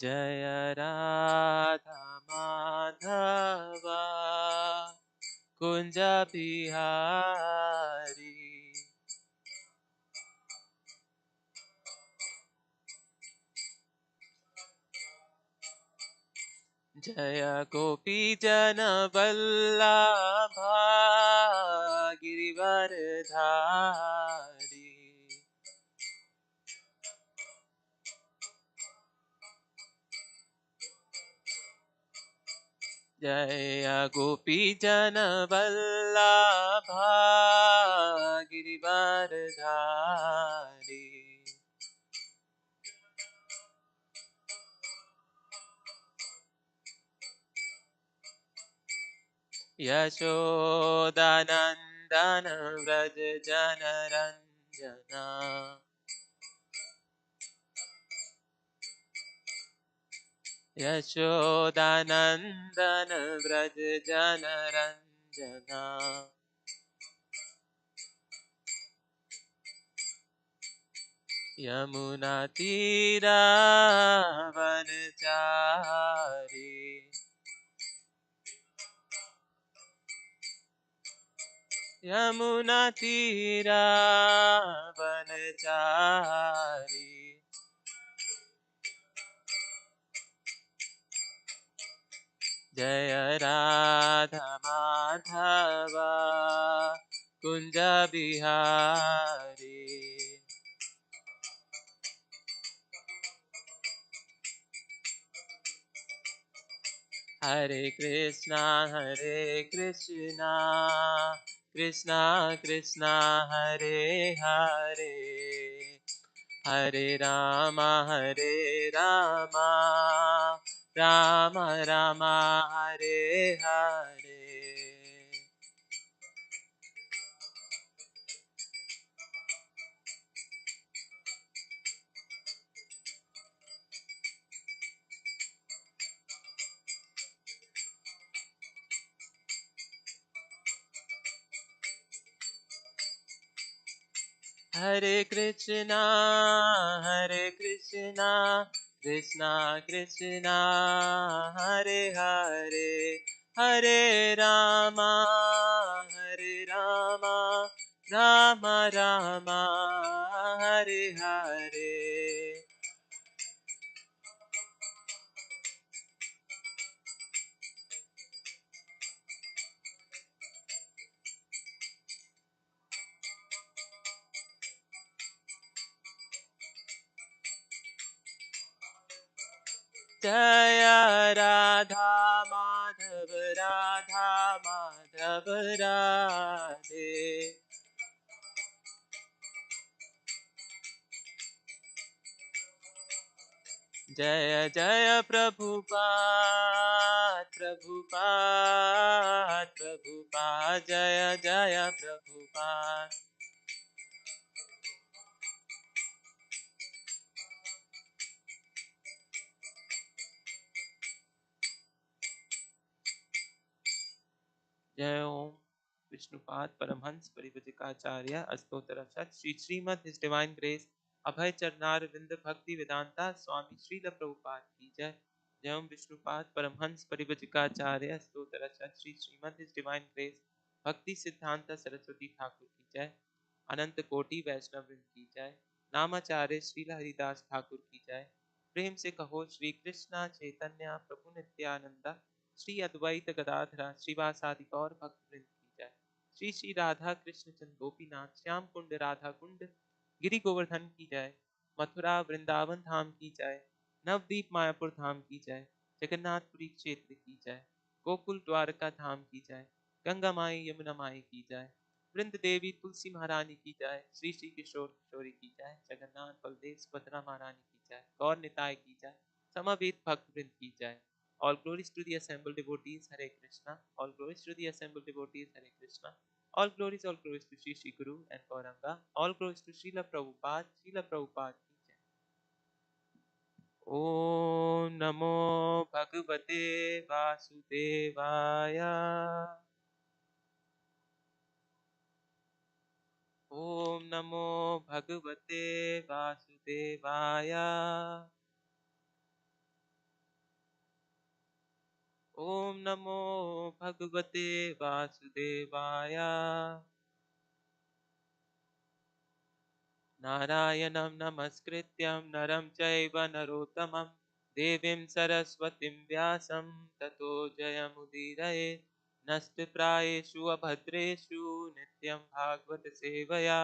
जय राधा माधव कुंज बिहारी। जय गोपी जन वल्लभा गिरिवरधारी। जय गोपी जन वल्लभा गिरिवरधारी। यशोदानन्दन व्रज जनरञ्जना। यशोदानन्दन व्रज जनरञ्जना। यमुना तीरावनचारी। यमुना तीरावनचारी। जय राधा माधव कुंज बिहारी। हरे कृष्णा कृष्णा कृष्णा हरे हरे, हरे राम राम राम हरे हरे। हरे कृष्णा कृष्णा कृष्णा हरे हरे, हरे राम राम राम हरे हरे। जय राधा माधव राधे। जय जय प्रभुपाद जय जय प्रभुपाद। जय ओम विष्णुपाद परमहंस परिव्राजकाचार्य अष्टोत्तर Shri Srimad his divine grace Abhay Charanaravinda Bhakti Vedanta Swami Srila Prabhupada की जय। जय ओम विष्णुपाद परमहंस परिव्राजकाचार्य अष्टोत्तर Shri Srimad his divine grace Bhakti Siddhanta Saraswati Thakur की जय। अनंत कोटि वैष्णव वृंद की जय। नामाचार्य श्रील हरिदास ठाकुर की जय। प्रेम से कहो श्री कृष्णा चैतन्य प्रभु नित्यानंदा श्री अद्वैत गदाधर श्रीवासादि गौर भक्त वृंद की जय। श्री श्री राधा कृष्ण चंद्र गोपीनाथ श्याम कुंड राधा कुंड गिरि गोवर्धन की जय। मथुरा वृंदावन धाम की जय। नवदीप मायापुर धाम की जय। जगन्नाथपुरी क्षेत्र की जय। गोकुल द्वारका धाम की जय। गंगा माई यमुना माई की जय। वृंद देवी तुलसी महारानी की जय। श्री श्री किशोर किशोरी की जय। जगन्नाथ बलदेव सुभद्रा महारानी की जय। गौर निताय की जय। समवेत भक्त वृंद की जय। All glories to the assembled devotees, Hare Krishna. All glories to the assembled devotees, Hare Krishna. All glories to Shri Shri Guru and Gauranga. All glories to Srila Prabhupada ki jai. Om Namo Bhagavate Vasudevaya. Om Namo Bhagavate Vasudevaya. Om Namo Bhagavate Vasudevaya. Narayanam Namaskrityam Naram Chaiva Narottamam Devim Saraswatim Vyasam Tato Jayamudiraye Nasti Prayeshu Abhadreshu Nityam Bhagavata Sevaya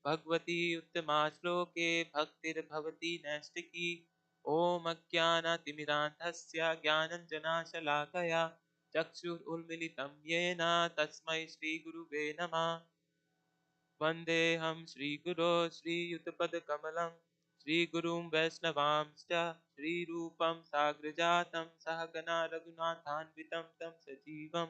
Bhagavati Uttama Shloke Bhaktir Bhavati Nastiki Om Ajnana Timirantasya Jnananjana Shalakaya Chakshur Ulmilitam Yena Tasmai Shri Guruve Namah Vandeham Shri Guru Shri Yutapad Shri Gurum Vaisnavamscha Shri Rupam Sagrajatam Sahagana Raghunathanvitam Tam Sajivam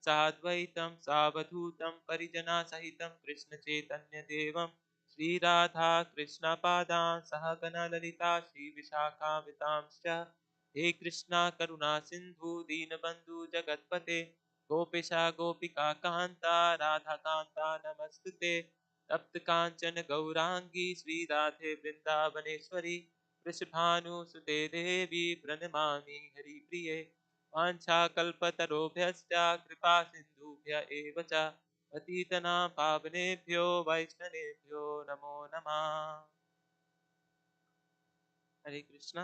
Sadvaitam Savadhutam Parijana Sahitam Krishna Chaitanya Devam Shri Radha Krishna Padan Sahagana Lalita Shri Vishakha Vitamscha He Krishna Karuna Sindhu Deenabandhu Jagatpate Gopisha Gopika Kanta Radha Kanta Namastute तप्त कांचन गौरांगी श्री राधे वृंदावनेश्वरी वृषभानुसुते देवी प्रणमामि हरिप्रिये वाञ्छाकल्पतरुभ्यश्च कृपा सिन्धुभ्य एव च पतितनां पावनेभ्यो वैष्णवेभ्यो नमो नमः. Hare Krishna.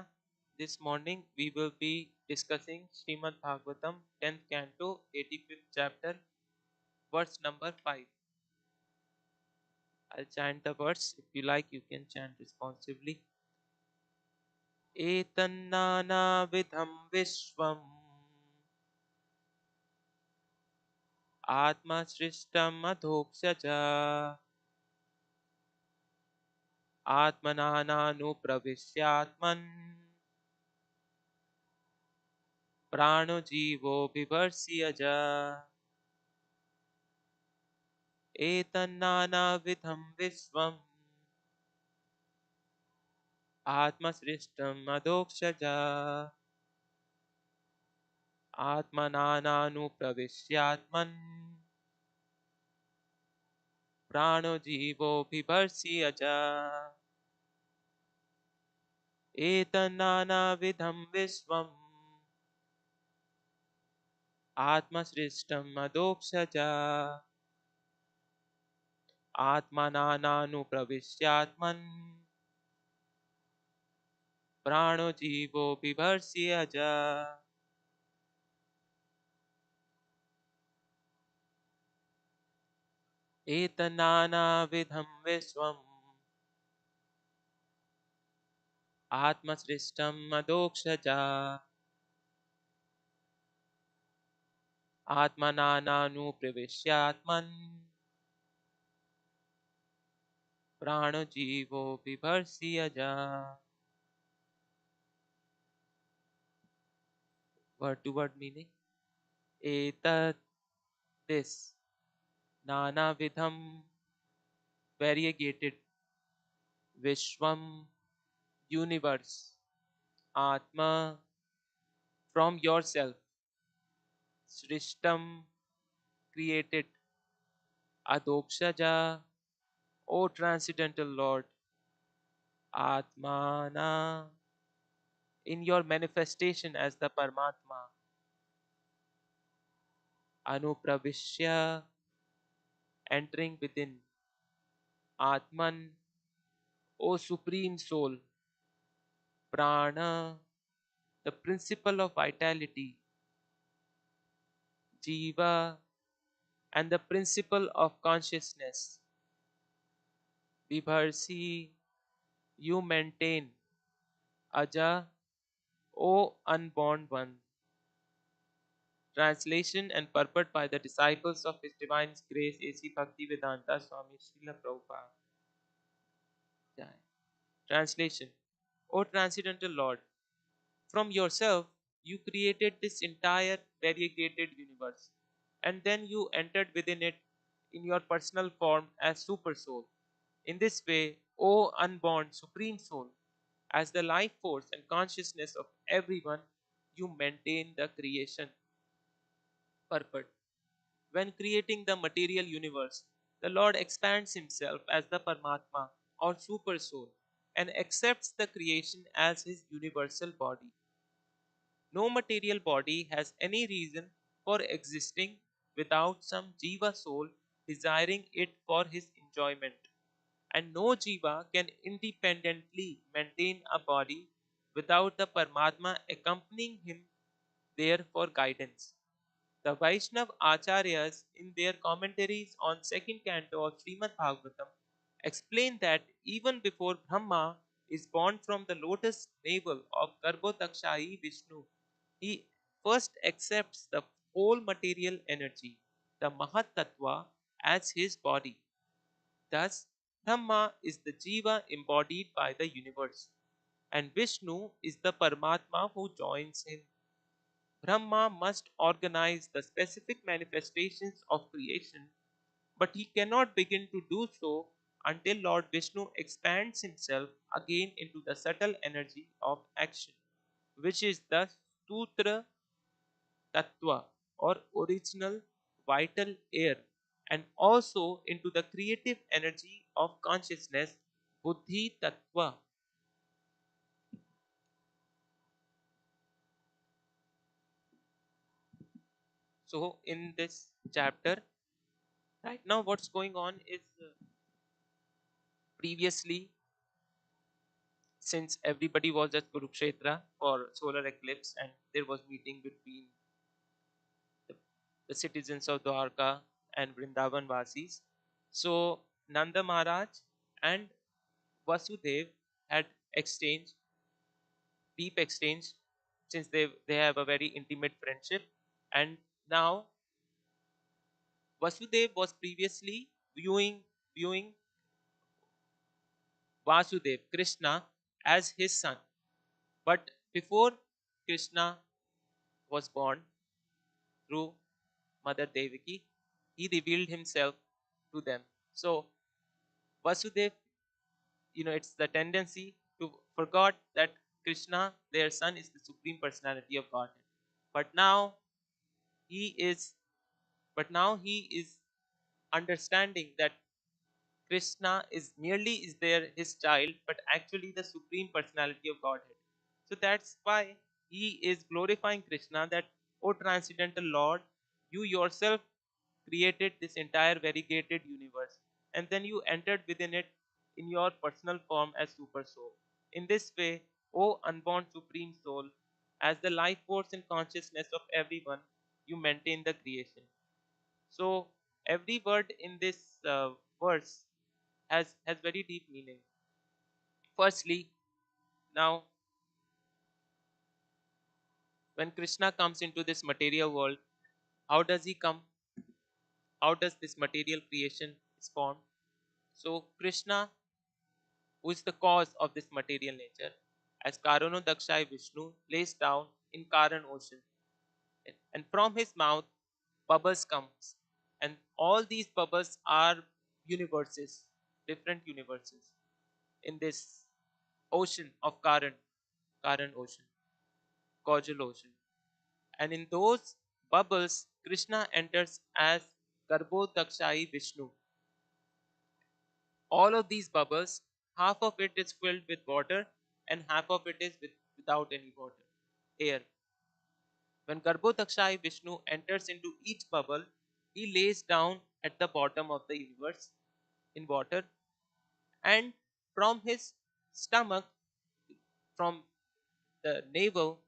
This morning we will be discussing Srimad Bhagavatam 10th canto 85th chapter verse number 5. I'll chant the verse. If you like, you can chant responsively. एतन्नानाविधं विश्वम् आत्मसृष्टम् अधोक्ष च आत्मनानानुप्रविश्यात्मन् प्राणो बिभर्षि अज एतन्नानाविधं विश्वम् आत्मसृष्टम् अधोक्ष च आत्मनानानुप्रविश्यात्मन् प्राणो बिभर्षि अज एतन्नानाविधं विश्वम् आत्मसृष्टम् अधोक्ष च आत्मनानानुप्रविश्यात्मन् प्राणो बिभर्षि अज एतन्नानाविधं विश्वम् आत्मसृष्टम् अधोक्ष च आत्मनानानुप्रविश्यात्मन् प्राणो बिभर्षि अज. Word to word meaning. Etat, this. Nanavidham, variegated. Vishwam, universe. Atma, from yourself. Srishtam, created. Adokshaja, O transcendental Lord. Atmana, in your manifestation as the Paramatma. Anupravishya, entering within. Atman, O supreme soul. Prana, the principle of vitality. Jiva, and the principle of consciousness. Vibharsi, you maintain. Aja, O unborn one. Translation and purport by the disciples of His Divine Grace A.C. Bhaktivedanta Swami Srila Prabhupada. Jai. Translation. O Transcendental Lord, from yourself you created this entire variegated universe, and then you entered within it in your personal form as Super Soul. In this way, O unborn Supreme Soul, as the life force and consciousness of everyone, you maintain the creation purport. When creating the material universe, the Lord expands Himself as the Paramatma or Super Soul and accepts the creation as His universal body. No material body has any reason for existing without some Jiva soul desiring it for his enjoyment. And no Jiva can independently maintain a body without the Paramatma accompanying him there for guidance. The Vaishnav Acharyas, in their commentaries on second canto of Srimad Bhagavatam, explain that even before Brahma is born from the lotus navel of Garbhodakshayi Vishnu, he first accepts the whole material energy, the Mahat Tattva, as his body. Thus, Brahma is the Jiva embodied by the universe, and Vishnu is the Paramatma who joins him. Brahma must organize the specific manifestations of creation, but he cannot begin to do so until Lord Vishnu expands himself again into the subtle energy of action, which is the Sutra Tattva or original vital air, and also into the creative energy of consciousness, Buddhi Tattva. So, in this chapter, right now, what's going on is previously, since everybody was at Kurukshetra for solar eclipse, and there was meeting between the, the citizens of Dwarka and Vrindavan Vasis. So Nanda Maharaj and Vasudev had exchanged, deep exchange, since they have a very intimate friendship. And now Vasudev was previously viewing Vasudev, Krishna, as his son. But before Krishna was born through Mother Devaki, he revealed himself to them. So Vasudev, it's the tendency to forgot that Krishna, their son, is the supreme personality of Godhead. But now he is, but now he is understanding that Krishna is merely is there his child, but actually the supreme personality of Godhead. So that's why he is glorifying Krishna that, O transcendental Lord, you yourself created this entire variegated universe, and then you entered within it in your personal form as Super Soul. In this way, O unborn Supreme Soul, as the life force and consciousness of everyone, you maintain the creation. So every word in this verse has very deep meaning. Firstly, now when Krishna comes into this material world, how does he come? How does this material creation is formed? So Krishna, who is the cause of this material nature, as Karano Dakshai Vishnu lays down in Karan ocean, and from his mouth bubbles comes, and all these bubbles are universes, different universes in this ocean of Karan ocean, causal ocean. And in those bubbles, Krishna enters as Garbhodakshai Vishnu. All of these bubbles, half of it is filled with water and half of it is without any water, air. When Garbhodakshai Vishnu enters into each bubble, he lays down at the bottom of the universe in water, and from his stomach, from the navel,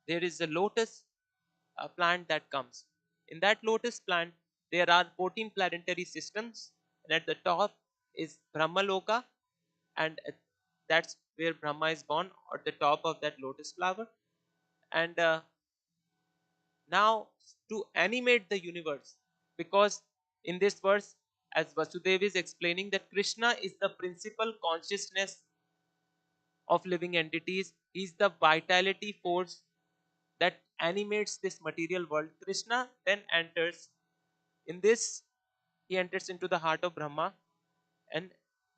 there is a lotus plant that comes. In that lotus plant, there are 14 planetary systems, and at the top is Brahmaloka, and that's where Brahma is born, at the top of that lotus flower. And now, to animate the universe, because in this verse, as Vasudev is explaining, that Krishna is the principal consciousness of living entities, he is the vitality force that animates this material world. Krishna then enters in this, he enters into the heart of Brahma, and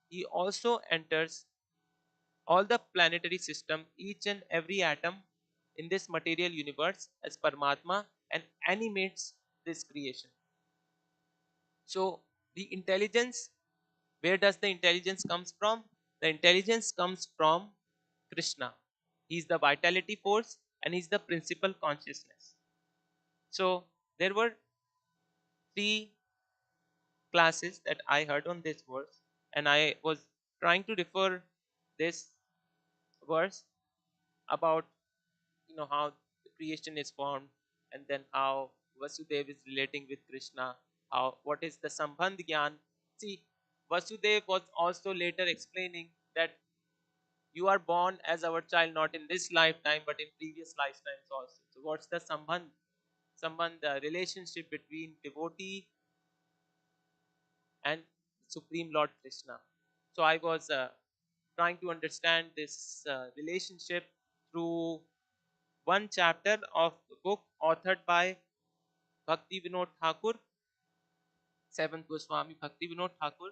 he also enters all the planetary system, each and every atom in this material universe as Paramatma, and animates this creation. So the intelligence, where does the intelligence comes from? The intelligence comes from Krishna. He is the vitality force, and he's the principal consciousness. So there were three classes that I heard on this verse, and I was trying to refer this verse about how the creation is formed, and then how Vasudev is relating with Krishna, how what is the Sambandh Gyan. See, Vasudev was also later explaining that you are born as our child not in this lifetime but in previous lifetimes also. So what's the Sambandh, the relationship between devotee and Supreme Lord Krishna. So I was trying to understand this relationship through one chapter of the book authored by Bhakti Vinod Thakur, seventh Goswami Bhakti Vinod Thakur,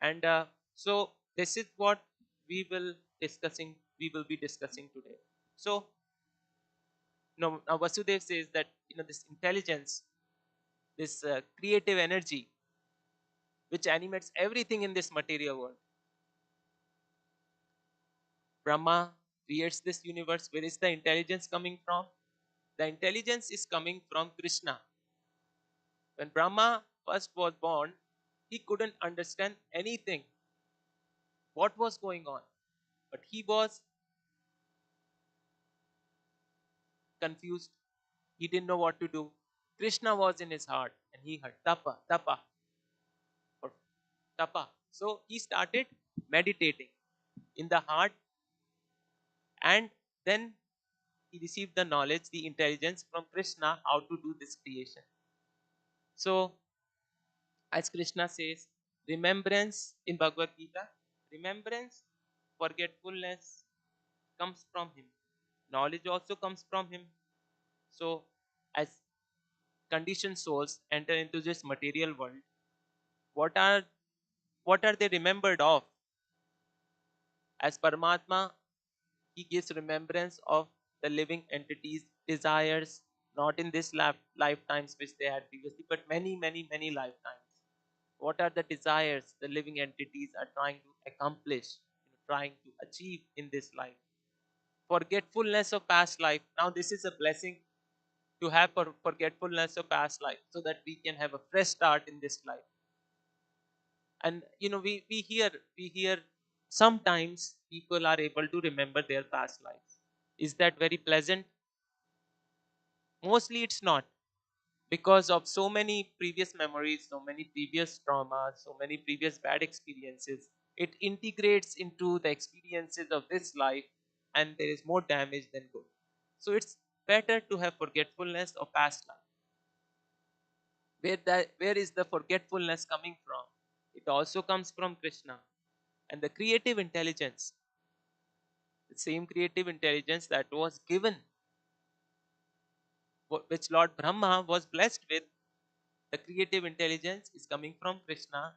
and so this is what we will We will be discussing today. So now Vasudev says that this intelligence, this creative energy, which animates everything in this material world. Brahma creates this universe. Where is the intelligence coming from? The intelligence is coming from Krishna. When Brahma first was born, he couldn't understand anything, what was going on. But he was confused. He didn't know what to do. Krishna was in his heart and he heard tapa, tapa, or tapa. So he started meditating in the heart, and then he received the knowledge, the intelligence from Krishna how to do this creation. So, as Krishna says, remembrance in Bhagavad Gita, remembrance, forgetfulness comes from him. Knowledge also comes from him. So, as conditioned souls enter into this material world, what are they remembered of? As Paramatma, he gives remembrance of the living entities, desires, not in this lifetimes which they had previously, but many, many, many lifetimes. What are the desires the living entities are trying to accomplish, trying to achieve in this life? Forgetfulness of past life. Now, this is a blessing to have forgetfulness of past life so that we can have a fresh start in this life. And we hear sometimes people are able to remember their past lives. Is that very pleasant? Mostly it's not, because of so many previous memories, so many previous traumas, so many previous bad experiences. It integrates into the experiences of this life, and there is more damage than good. So it's better to have forgetfulness of past life. Where is the forgetfulness coming from? It also comes from Krishna. And the creative intelligence, the same creative intelligence that was given, which Lord Brahma was blessed with, the creative intelligence is coming from Krishna.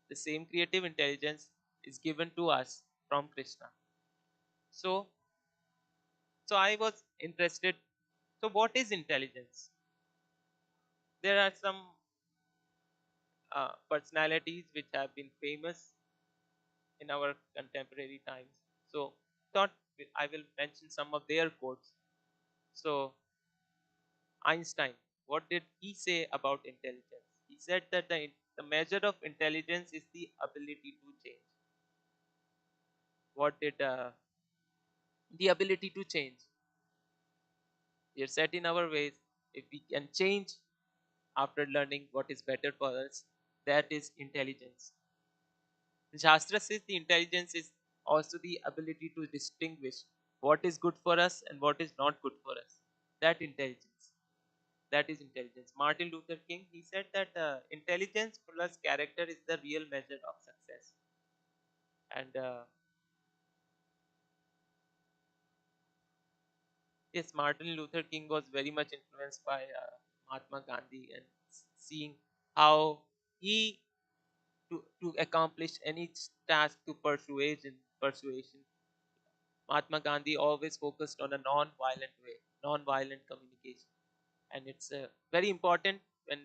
The same creative intelligence is given to us from Krishna. So, so I was interested. So, what is intelligence? There are some personalities which have been famous in our contemporary times. So, thought I will mention some of their quotes. So, Einstein, what did he say about intelligence? He said that the measure of intelligence is the ability to change. What did the ability to change? We are set in our ways. If we can change after learning what is better for us, that is intelligence. The Shastra says the intelligence is also the ability to distinguish what is good for us and what is not good for us. That intelligence. That is intelligence. Martin Luther King, he said that intelligence plus character is the real measure of success. And yes, Martin Luther King was very much influenced by Mahatma Gandhi, and seeing how he to accomplish any task to persuasion. Mahatma Gandhi always focused on a non-violent way, non-violent communication, and it's very important when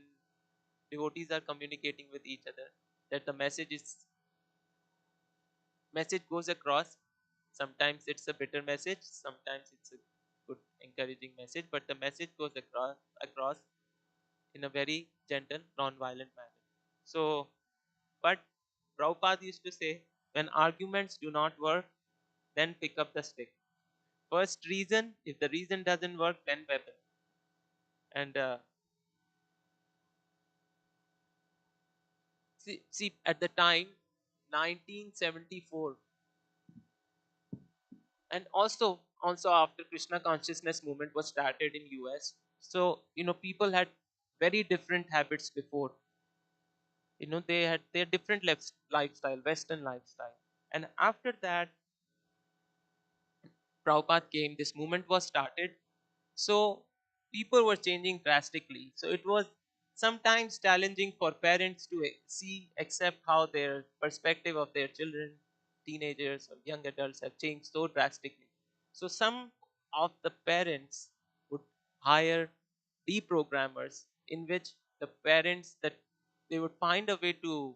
devotees are communicating with each other that the message goes across. Sometimes it's a bitter message, sometimes it's a good encouraging message, but the message goes across in a very gentle, non-violent manner. So, but Prabhupada used to say, when arguments do not work, then pick up the stick. First reason, if the reason doesn't work, then weapon. And see, at the time, 1974, and also after Krishna consciousness movement was started in US, so people had very different habits before. They had their different lifestyle, Western lifestyle, and after that Prabhupada came, this movement was started. So people were changing drastically. So it was sometimes challenging for parents to see, accept how their perspective of their children, teenagers, or young adults have changed so drastically. So some of the parents would hire deprogrammers, in which the parents that they would find a way to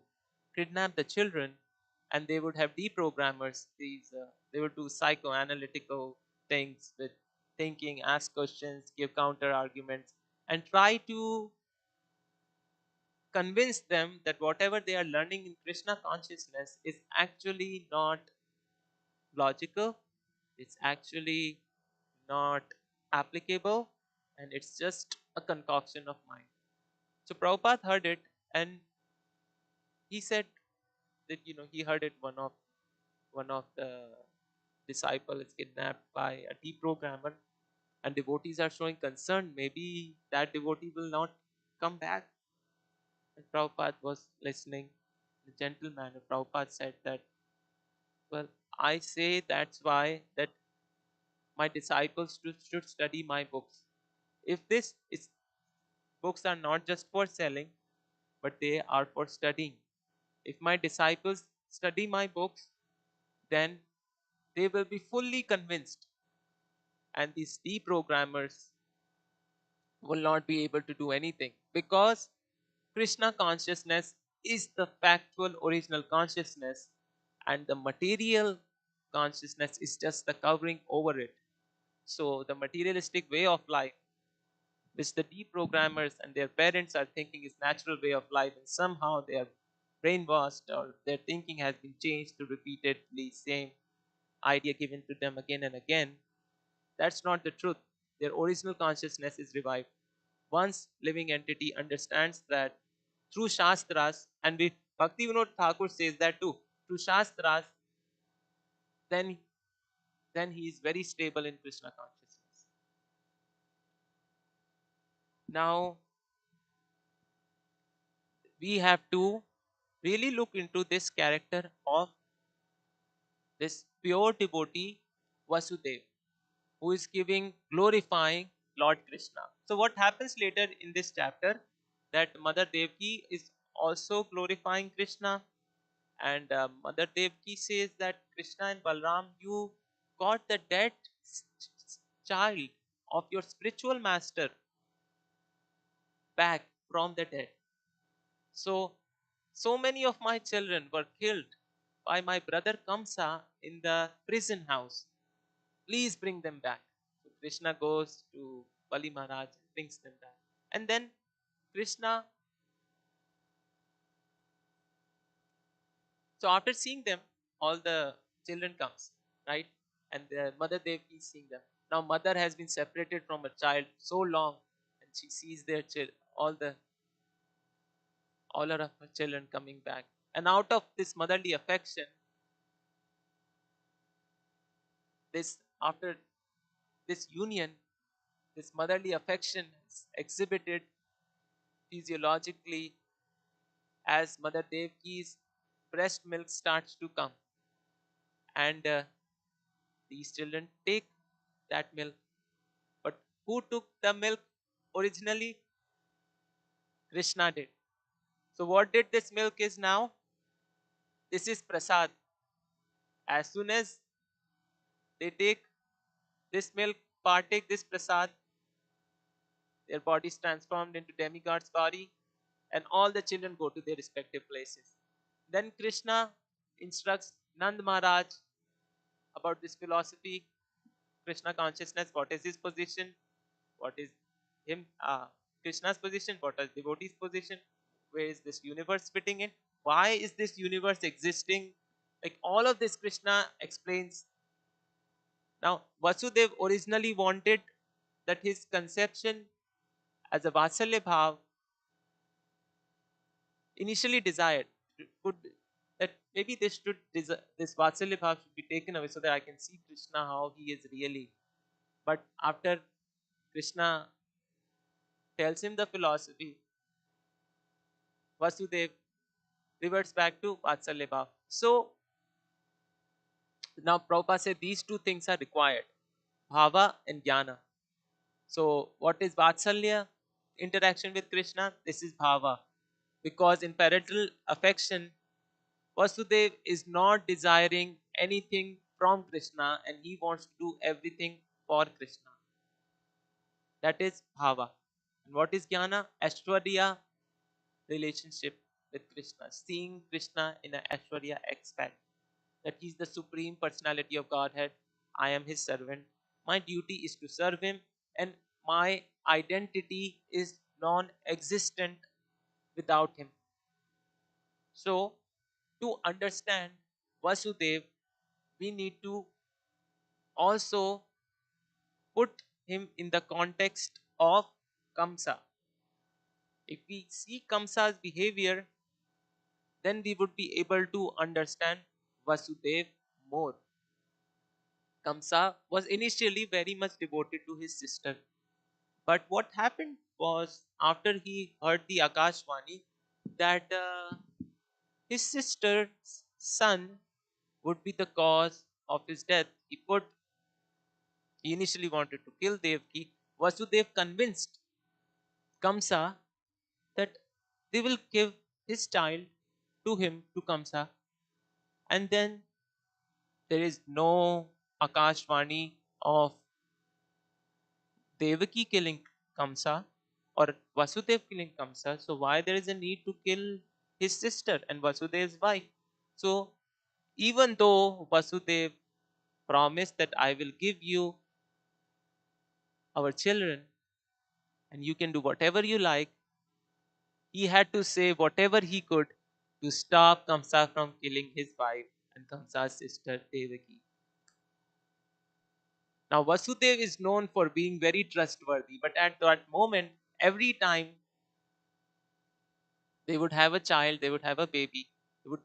kidnap the children, and they would have deprogrammers. They would do psychoanalytical things with thinking, ask questions, give counter arguments, and try to convince them that whatever they are learning in Krishna consciousness is actually not logical, it's actually not applicable, and it's just a concoction of mind. So Prabhupada heard it, and he said that he heard it, one of the disciple is kidnapped by a deprogrammer, and devotees are showing concern. Maybe that devotee will not come back. And Prabhupada was listening in a gentle manner. Prabhupada said that, well, I say that's why that my disciples should study my books. If this is books are not just for selling, but they are for studying. If my disciples study my books, then they will be fully convinced, and these deprogrammers will not be able to do anything, because Krishna consciousness is the factual original consciousness, and the material consciousness is just the covering over it. So, the materialistic way of life, which the deprogrammers and their parents are thinking is natural way of life, and somehow they are brainwashed, or their thinking has been changed to repeatedly same idea given to them again and again. That's not the truth. Their original consciousness is revived. Once living entity understands that through Shastras, and we Bhakti Vinod Thakur says that too, through Shastras, then he is very stable in Krishna consciousness. Now we have to really look into this character of this pure devotee Vasudev, who is giving, glorifying Lord Krishna. So what happens later in this chapter, that Mother Devaki is also glorifying Krishna, and Mother Devaki says that Krishna and Balram, you got the dead child of your spiritual master back from the dead. So many of my children were killed by my brother Kamsa in the prison house. Please bring them back. So Krishna goes to Bali Maharaj and brings them back. And then Krishna, so after seeing them, all the children comes, right? And the Mother Devaki is seeing them. Now mother has been separated from a child so long, and she sees their all of her children coming back. And out of this motherly affection, this after this union, this motherly affection is exhibited physiologically as Mother Devaki's breast milk starts to come, and these children take that milk. But who took the milk originally? Krishna did. So what did this milk is now? This is prasad. As soon as they take this milk, partake this prasad, their body is transformed into demigod's body, and all the children go to their respective places. Then Krishna instructs Nand Maharaj about this philosophy, Krishna consciousness, what is his position, what is him Krishna's position, what is devotee's position, where is this universe fitting in, why is this universe existing, like all of this Krishna explains. Now Vasudev originally wanted that his conception as a Vatsalya Bhav, initially desired, could that maybe this Vatsalya Bhav should be taken away so that I can see Krishna how he is really. But after Krishna tells him the philosophy, Vasudev reverts back to Vatsalya Bhav. So now Prabhupada said these two things are required, Bhava and Jnana. So what is Vatsalya? Interaction with Krishna. This is Bhava. Because in parental affection, Vasudev is not desiring anything from Krishna and he wants to do everything for Krishna. That is Bhava. And what is Jnana? Aishwarya, relationship with Krishna. Seeing Krishna in an Aishwarya aspect. That he is the supreme personality of Godhead. I am his servant. My duty is to serve him, and my identity is non existent without him. So, to understand Vasudev, we need to also put him in the context of Kamsa. If we see Kamsa's behavior, then we would be able to understand Vasudev more. Kamsa was initially very much devoted to his sister. But what happened was, after he heard the Akashvani that his sister's son would be the cause of his death, he initially wanted to kill Devaki. Vasudev convinced Kamsa that they will give his child to him, to Kamsa, and then there is no Akashvani of Devaki killing Kamsa or Vasudev killing Kamsa. So why there is a need to kill his sister and Vasudev's wife? So even though Vasudev promised that I will give you our children and you can do whatever you like, he had to say whatever he could to stop Kamsa from killing his wife and Kamsa's sister Devaki. Now Vasudev is known for being very trustworthy, but at that moment, every time they would have a child, they would have a baby, they would,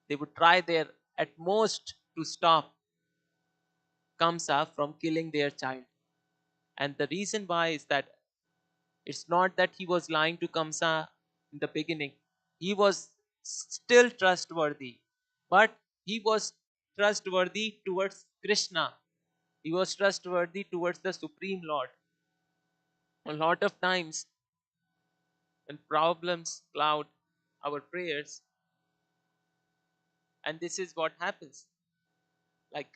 they would try their at most to stop Kamsa from killing their child. And the reason why is that it's not that he was lying to Kamsa in the beginning. He was still trustworthy, but he was trustworthy towards Krishna. He was trustworthy towards the Supreme Lord. A lot of times, when problems cloud our prayers, and this is what happens. Like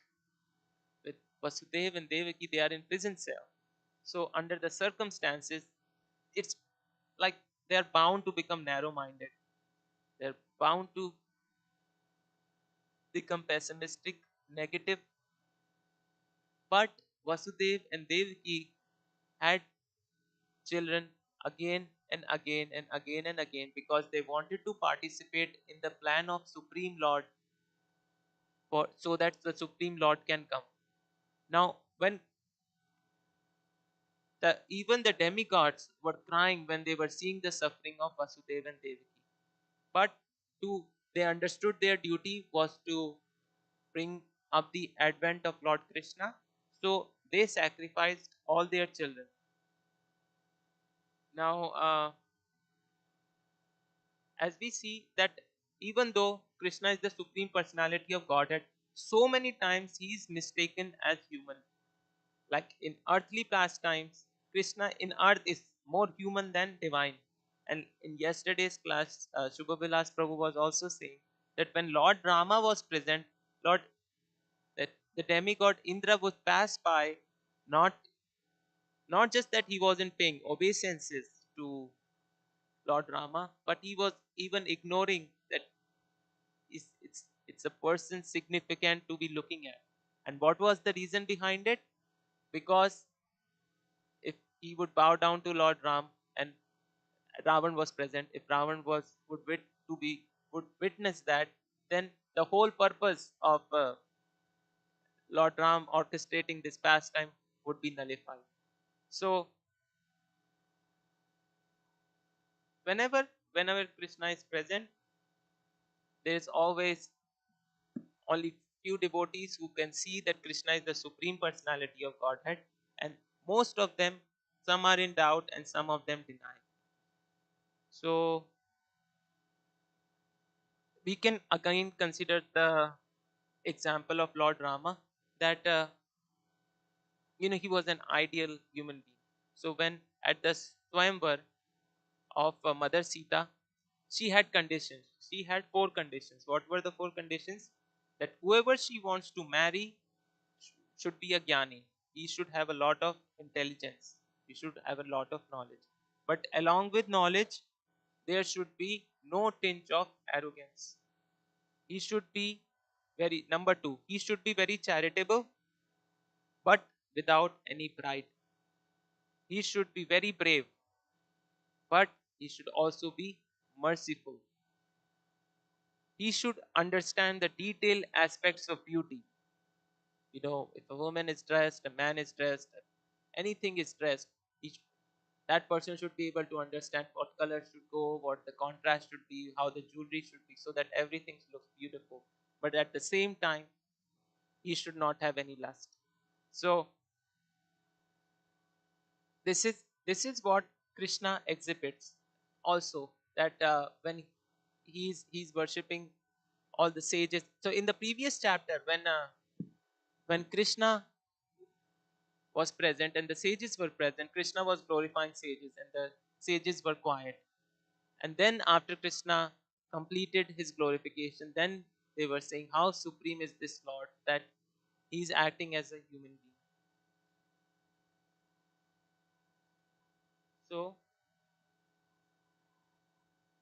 with Vasudev and Devaki, they are in prison cell. So under the circumstances, it's like they are bound to become narrow-minded. They're bound to become pessimistic, negative. But Vasudev and Devaki had children again and again and again and again because they wanted to participate in the plan of Supreme Lord for so that the Supreme Lord can come. Now, when even the demigods were crying when they were seeing the suffering of Vasudeva and Devaki. But to they understood their duty was to bring up the advent of Lord Krishna. So they sacrificed all their children. Now, as we see that even though Krishna is the supreme personality of Godhead, so many times he is mistaken as human. Like in earthly pastimes, Krishna in earth is more human than divine. And in yesterday's class, Shubha Vilas Prabhu was also saying that when Lord Rama was present, Lord that the demigod Indra would pass by, not not just that he wasn't paying obeisances to Lord Rama, but he was even ignoring that it's a person significant to be looking at. And what was the reason behind it? Because if he would bow down to Lord Ram and Ravan was present, if Ravan was to be would witness that, then the whole purpose of Lord Ram orchestrating this pastime would be nullified. So whenever Krishna is present, there is always only few devotees who can see that Krishna is the supreme personality of Godhead, and most of them, some are in doubt and some of them deny. So we can again consider the example of Lord Rama, that he was an ideal human being. So when at the Swayamvar of Mother Sita, she had conditions. She had four conditions. What were the four conditions? That whoever she wants to marry should be a jnani. He should have a lot of intelligence. He should have a lot of knowledge. But along with knowledge, there should be no tinge of arrogance. He should be very, number two, he should be very charitable, but without any pride. He should be very brave, but he should also be merciful. He should understand the detailed aspects of beauty. If a woman is dressed, a man is dressed, anything is dressed, each that person should be able to understand what color should go, what the contrast should be, how the jewelry should be, so that everything looks beautiful. But at the same time, he should not have any lust. So this is what Krishna exhibits. Also, that when he's worshipping all the sages. So in the previous chapter, when Krishna was present and the sages were present, Krishna was glorifying sages, and the sages were quiet. And then after Krishna completed his glorification, then they were saying, how supreme is this Lord that he's acting as a human being. So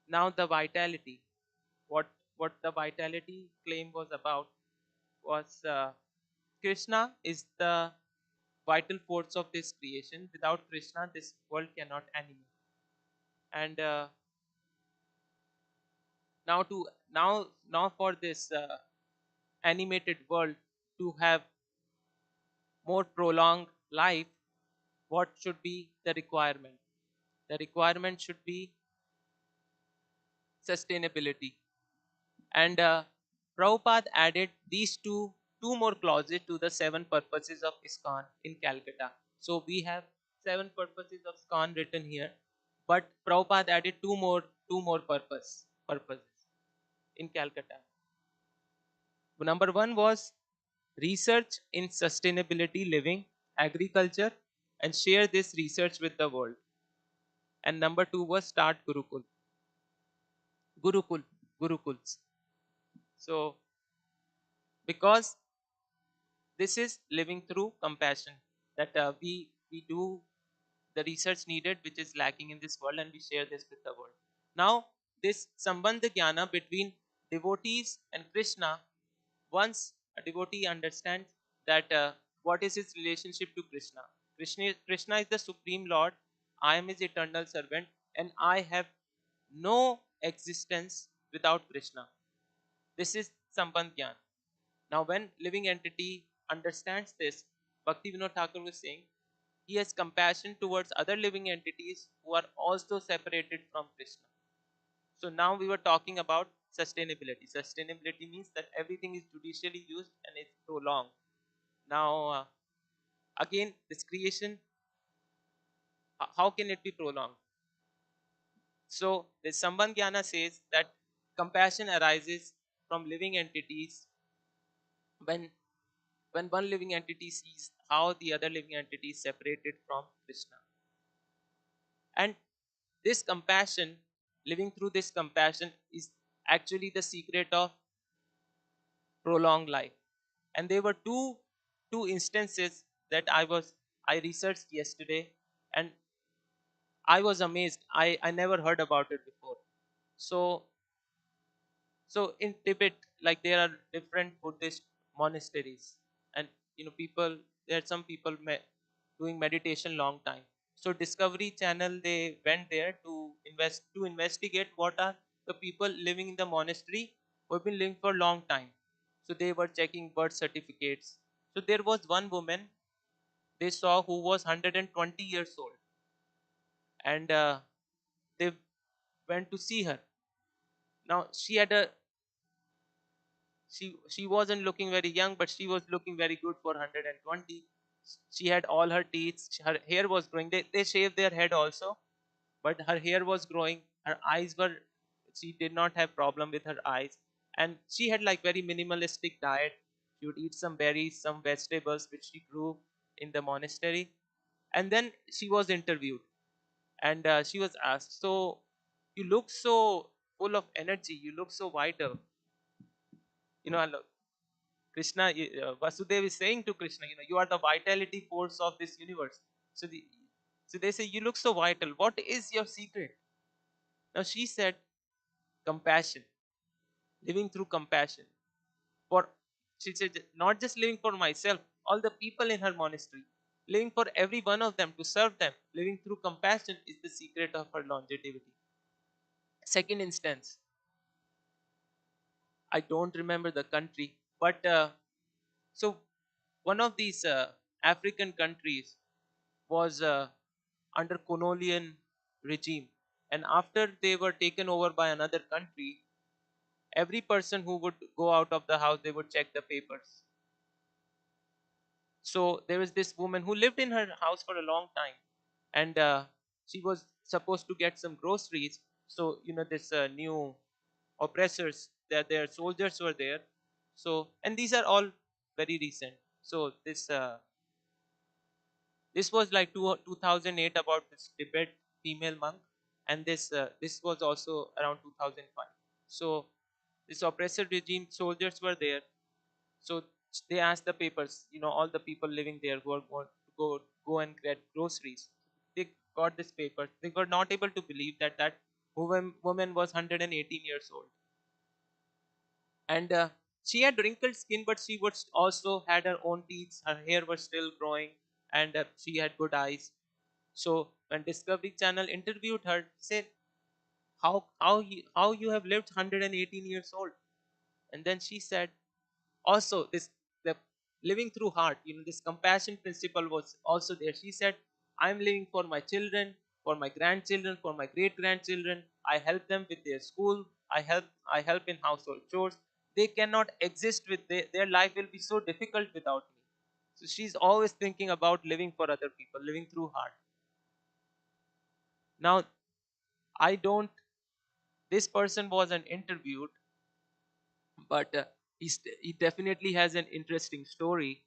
now the vitality, what the vitality claim was about was, Krishna is the vital force of this creation. Without Krishna, this world cannot animate. And now for this animated world to have more prolonged life, what should be the requirement? The requirement should be sustainability. And Prabhupada added these two more clauses to the seven purposes of ISKCON in Calcutta. So we have seven purposes of ISKCON written here, but Prabhupada added two more purposes in Calcutta. Number one was research in sustainability living, agriculture, and share this research with the world. And number two was start Gurukul, Gurukuls. So because this is living through compassion, that we do the research needed which is lacking in this world, and we share this with the world. Now this sambandha jnana between devotees and Krishna, once a devotee understands that what is his relationship to Krishna is the supreme Lord, I am his eternal servant, and I have no existence without Krishna. This is sambandh jnana. Now, when living entity understands this, Bhakti Vinod Thakur was saying he has compassion towards other living entities who are also separated from Krishna. So now we were talking about sustainability. Sustainability means that everything is judicially used and it's prolonged. Now, again, this creation, how can it be prolonged? So, the Sambandh Jnana says that compassion arises from living entities when one living entity sees how the other living entity is separated from Krishna. And this compassion, living through this compassion, is actually the secret of prolonged life. And there were two instances that I researched yesterday, and I was amazed. I never heard about it before. So in Tibet, like there are different Buddhist monasteries, and People, there are some people doing meditation long time. So Discovery Channel, they went there to investigate what are the people living in the monastery who have been living for a long time. So they were checking birth certificates. So there was one woman they saw who was 120 years old, and they went to see her. Now she wasn't looking very young, but she was looking very good for 120. She had all her teeth, her hair was growing. They shaved their head also, but her hair was growing. Her eyes were, she did not have problem with her eyes, and she had like very minimalistic diet. She would eat some berries, some vegetables which she grew in the monastery. And then she was interviewed, and she was asked, so you look so full of energy, you look so vital. I Krishna, Vasudev is saying to Krishna, you are the vitality force of this universe. So, so they say, you look so vital. What is your secret? Now she said, compassion, living through compassion. For She said, not just living for myself, all the people in her monastery, living for every one of them to serve them, living through compassion is the secret of her longevity. Second instance, I don't remember the country, but so one of these African countries was under colonial regime, and after they were taken over by another country, every person who would go out of the house, they would check the papers. So there was this woman who lived in her house for a long time, and she was supposed to get some groceries. So this new oppressors, that their soldiers were there. So, and these are all very recent. So this was like 2008 about this Tibet female monk, and this was also around 2005. So this oppressive regime soldiers were there. So they asked the papers, all the people living there who are going to go and get groceries. They got this paper. They were not able to believe that woman was 118 years old, and she had wrinkled skin, but she was also had her own teeth. Her hair was still growing, and she had good eyes. So when Discovery Channel interviewed her, said, how you have lived 118 years old? And then she said, also this the living through heart, this compassion principle was also there. She said, I'm living for my children, for my grandchildren, for my great grandchildren. I help them with their school. I help in household chores. They cannot exist with their life will be so difficult without me. So she's always thinking about living for other people, living through heart. Now, I don't this person wasn't interviewed, but he definitely has an interesting story.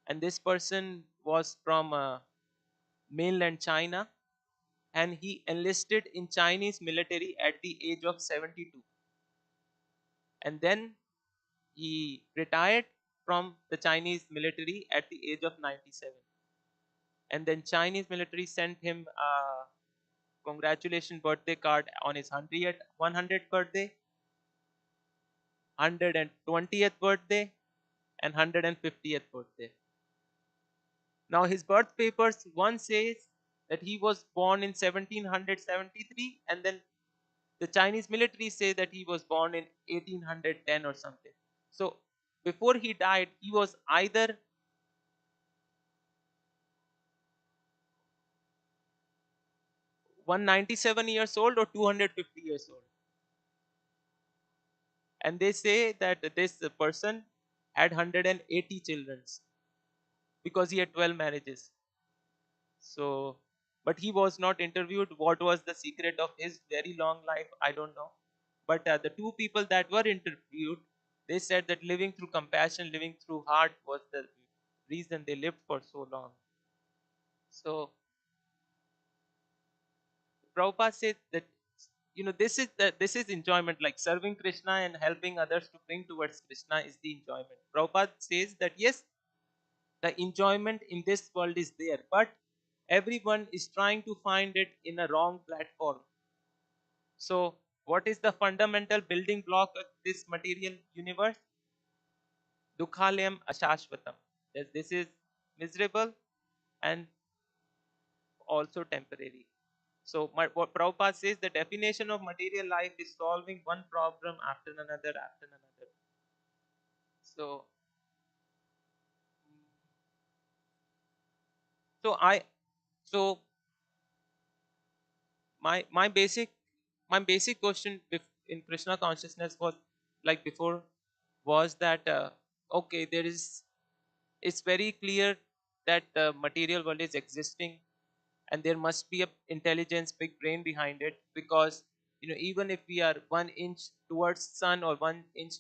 And this person was from mainland China, and he enlisted in Chinese military at the age of 72, and then he retired from the Chinese military at the age of 97. And then Chinese military sent him a congratulation birthday card on his 100th birthday, 120th birthday, and 150th birthday. Now his birth papers, one says that he was born in 1773, and then the Chinese military say that he was born in 1810 or something. So before he died, he was either 197 years old or 250 years old. And they say that this person had 180 children because he had 12 marriages. So, but he was not interviewed. What was the secret of his very long life? I don't know. But the two people that were interviewed, they said that living through compassion, living through heart was the reason they lived for so long. So Prabhupada said that this is enjoyment, like serving Krishna and helping others to bring towards Krishna is the enjoyment. Prabhupada says that yes, the enjoyment in this world is there, but everyone is trying to find it in a wrong platform. So, what is the fundamental building block of this material universe? Dukhalayam ashashvatam. that this is miserable and also temporary. So what Prabhupada says, the definition of material life is solving one problem after another after another. So, so I, so my basic question in Krishna consciousness was like before was that okay, there is, it's very clear that the material world is existing and there must be a intelligence, big brain behind it, because even if we are 1 inch towards sun or 1 inch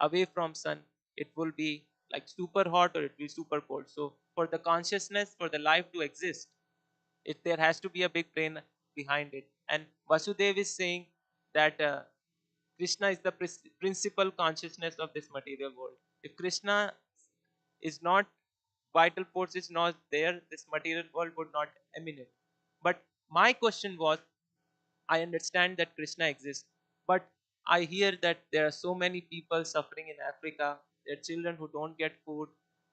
away from sun, it will be like super hot or it will be super cold. So for the consciousness, for the life to exist, it there has to be a big brain behind it. And Vasudev is saying that Krishna is the principal consciousness of this material world. If Krishna is not, vital force is not there, this material world would not emanate. But my question was, I understand that Krishna exists, but I hear that there are so many people suffering in Africa. There are children who don't get food,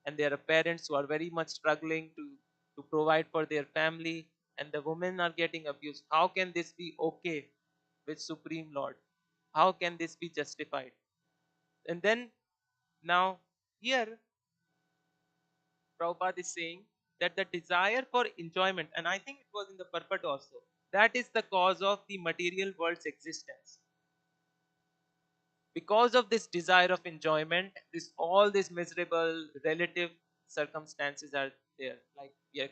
and there are parents who are very much struggling to provide for their family, and the women are getting abused. How can this be okay with Supreme Lord? How can this be justified? And then now here Prabhupada is saying that the desire for enjoyment, and I think it was in the purport also, that is the cause of the material world's existence. Because of this desire of enjoyment, this all these miserable relative circumstances are there. Like we are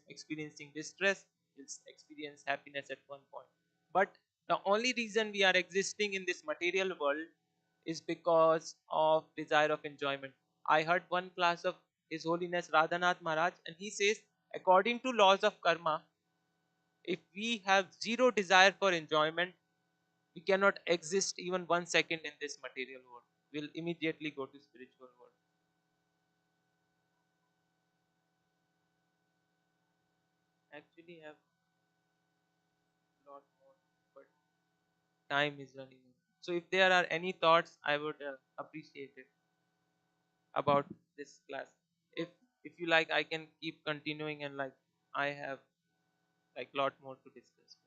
experiencing distress, we'll experience happiness at one point. But the only reason we are existing in this material world is because of desire of enjoyment. I heard one class of His Holiness Radhanath Maharaj, and he says, according to laws of karma, if we have zero desire for enjoyment, we cannot exist even 1 second in this material world. We'll immediately go to spiritual world. Actually, have a lot more, but time is running out. So, if there are any thoughts, I would appreciate it about this class. If if you like, I can keep continuing, and like I have like lot more to discuss.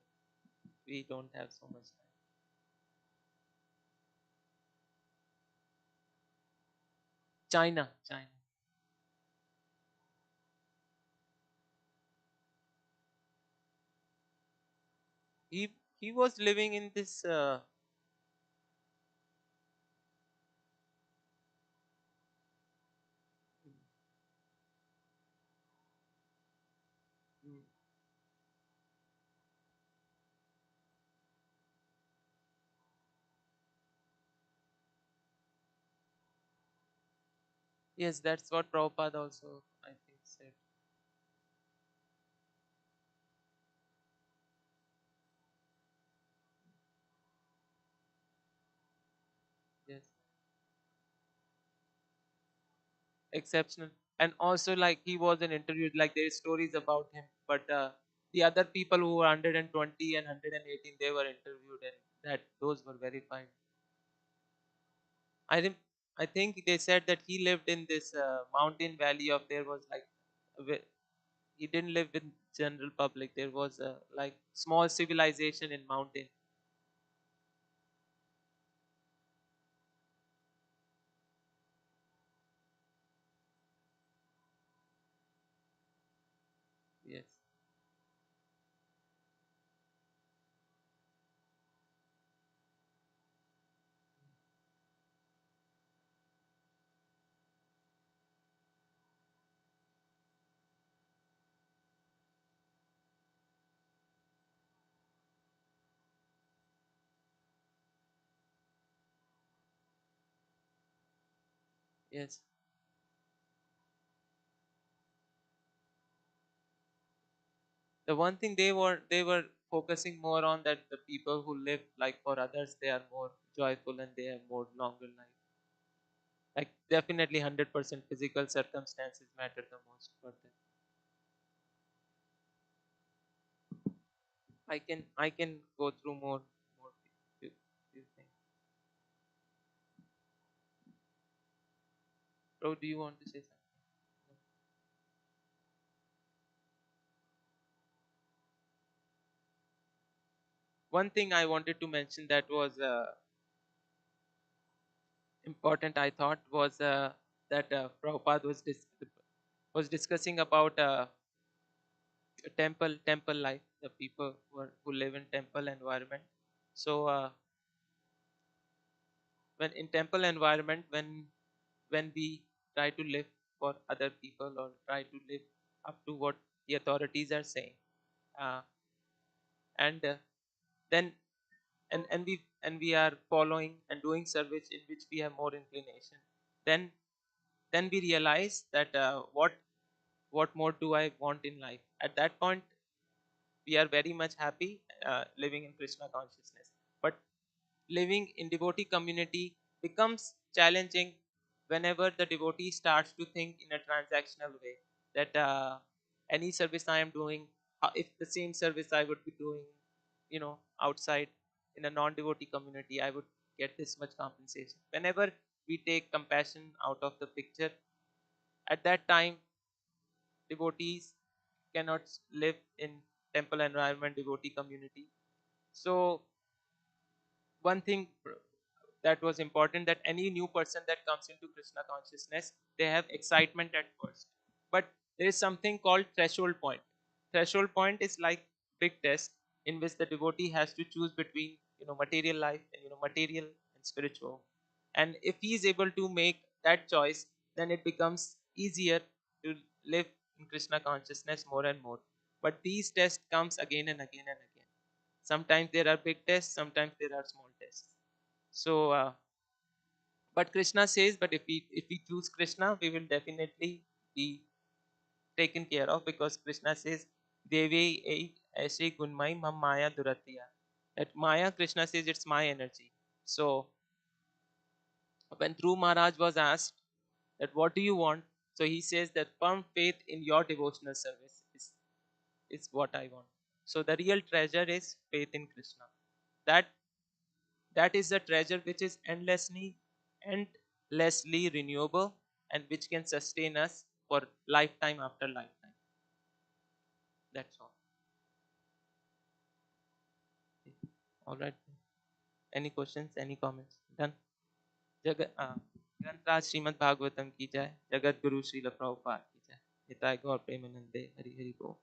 But we don't have so much time. China, China. He was living in this. Mm, yes, that's what Prabhupada also I think said. Yes. Exceptional. And also like he was an interviewed, like there is stories about him, but the other people who were 120 and 118, they were interviewed, and that those were verified. I think i think they said that he lived in this mountain valley of, there was like he didn't live with general public, there was a like small civilization in mountain. Yes, yes. The one thing they were focusing more on, that the people who live like for others, they are more joyful and they have more longer life. Like definitely 100% physical circumstances matter the most for them. I can go through more few things. Bro, do you want to say something? one thing I wanted to mention that was important, I thought, was that Prabhupada was discussing about temple life, the people who live in temple environment. So when in temple environment, when we try to live for other people or try to live up to what the authorities are saying, uh, and then and we are following and doing service in which we have more inclination, then we realize that what more do I want in life. At that point we are very much happy living in Krishna consciousness. But living in devotee community becomes challenging whenever the devotee starts to think in a transactional way, that any service I am doing, if the same service I would be doing, outside in a non-devotee community, I would get this much compensation. Whenever we take compassion out of the picture, at that time devotees cannot live in temple environment, devotee community. So one thing that was important, that any new person that comes into Krishna consciousness, they have excitement at first, but there is something called threshold point. Threshold point is like big test in which the devotee has to choose between material life and material and spiritual. And if he is able to make that choice, then it becomes easier to live in Krishna consciousness more and more. But these tests comes again and again and again. Sometimes there are big tests, sometimes there are small tests. So but Krishna says, but if we choose Krishna, we will definitely be taken care of, because Krishna says, devi aise gunmai mam maya duratiya. That maya, Krishna says, it's my energy. So when Dhruv Maharaj was asked that what do you want, so he says that firm faith in your devotional service is what I want. So the real treasure is faith in Krishna. That that is a treasure which is endlessly renewable, and which can sustain us for lifetime after lifetime. That's all. All right. Any questions? Any comments? Done. ग्रंथराज Shrimad Bhagavatam की जय, जगत गुरु श्रील प्रभुपाद की जय। हिताय गौर प्रेमानंदे, हरि हरि बोल।